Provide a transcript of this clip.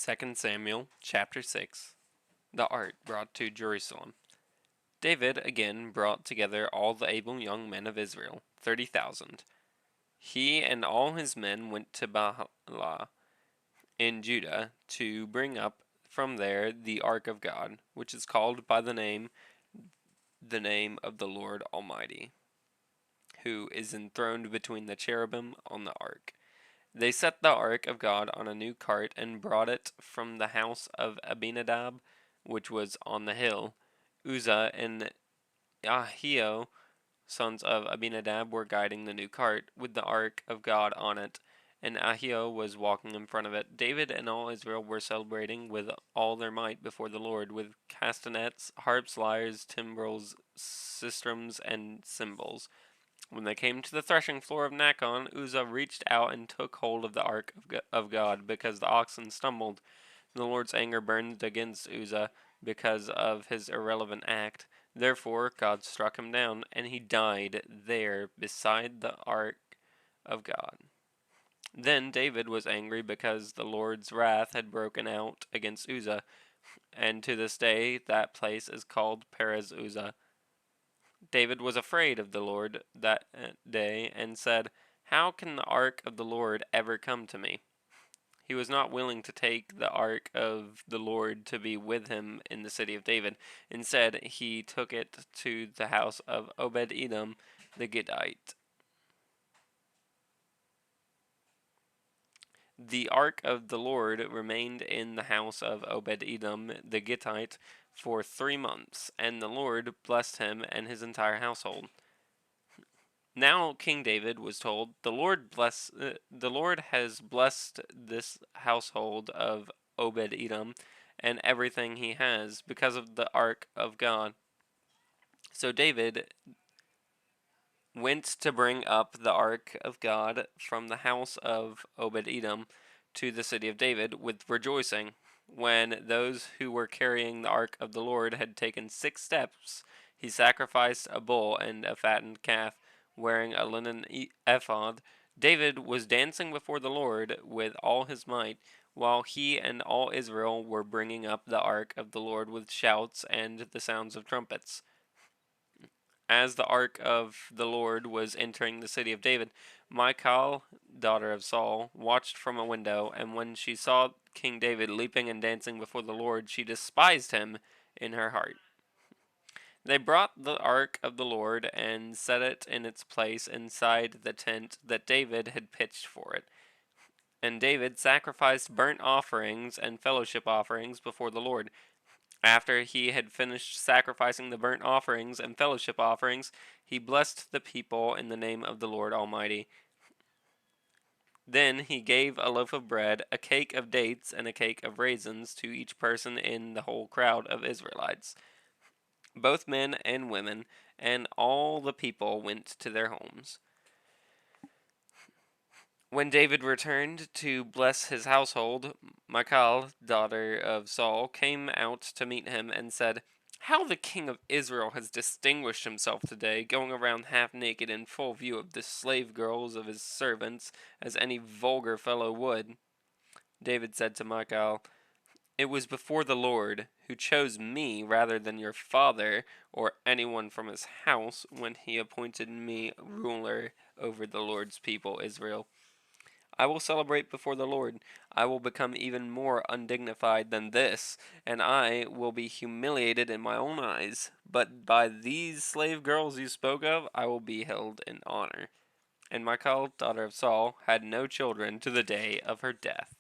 2 Samuel chapter 6. The ark brought to Jerusalem. David again brought together all the able young men of Israel, 30,000. He and all his men went to Baalah in Judah to bring up from there the ark of God, which is called by the name of the Lord Almighty, who is enthroned between the cherubim on the ark. They set the ark of God on a new cart and brought it from the house of Abinadab, which was on the hill. Uzzah and Ahio, sons of Abinadab, were guiding the new cart, with the ark of God on it, and Ahio was walking in front of it. David and all Israel were celebrating with all their might before the Lord, with castanets, harps, lyres, timbrels, sistrums, and cymbals. When they came to the threshing floor of Nacon, Uzzah reached out and took hold of the ark of God, because the oxen stumbled. The Lord's anger burned against Uzzah because of his irrelevant act. Therefore God struck him down, and he died there beside the ark of God. Then David was angry because the Lord's wrath had broken out against Uzzah, and to this day that place is called Perez Uzzah. David was afraid of the Lord that day and said, "How can the ark of the Lord ever come to me?" He was not willing to take the ark of the Lord to be with him in the city of David. Instead, he took it to the house of Obed Edom the Gittite. The ark of the Lord remained in the house of Obed Edom the Gittite for 3 months, and the Lord blessed him and his entire household. Now King David was told, the Lord has blessed this household of Obed Edom and everything he has because of the ark of God. So David went to bring up the ark of God from the house of Obed Edom to the city of David with rejoicing. When those who were carrying the ark of the Lord had taken 6 steps, he sacrificed a bull and a fattened calf, wearing a linen ephod. David was dancing before the Lord with all his might, while he and all Israel were bringing up the ark of the Lord with shouts and the sounds of trumpets. As the ark of the Lord was entering the city of David, Michal, daughter of Saul, watched from a window, and when she saw King David leaping and dancing before the Lord, she despised him in her heart. They brought the ark of the Lord and set it in its place inside the tent that David had pitched for it. And David sacrificed burnt offerings and fellowship offerings before the Lord. After he had finished sacrificing the burnt offerings and fellowship offerings, he blessed the people in the name of the Lord Almighty. Then he gave a loaf of bread, a cake of dates, and a cake of raisins to each person in the whole crowd of Israelites, both men and women, and all the people went to their homes. When David returned to bless his household, Michal, daughter of Saul, came out to meet him and said, "How the king of Israel has distinguished himself today, going around half naked in full view of the slave girls of his servants, as any vulgar fellow would." David said to Michal, "It was before the Lord, who chose me rather than your father or anyone from his house, when he appointed me ruler over the Lord's people Israel. I will celebrate before the Lord. I will become even more undignified than this, and I will be humiliated in my own eyes. But by these slave girls you spoke of, I will be held in honor." And Michal, daughter of Saul, had no children to the day of her death.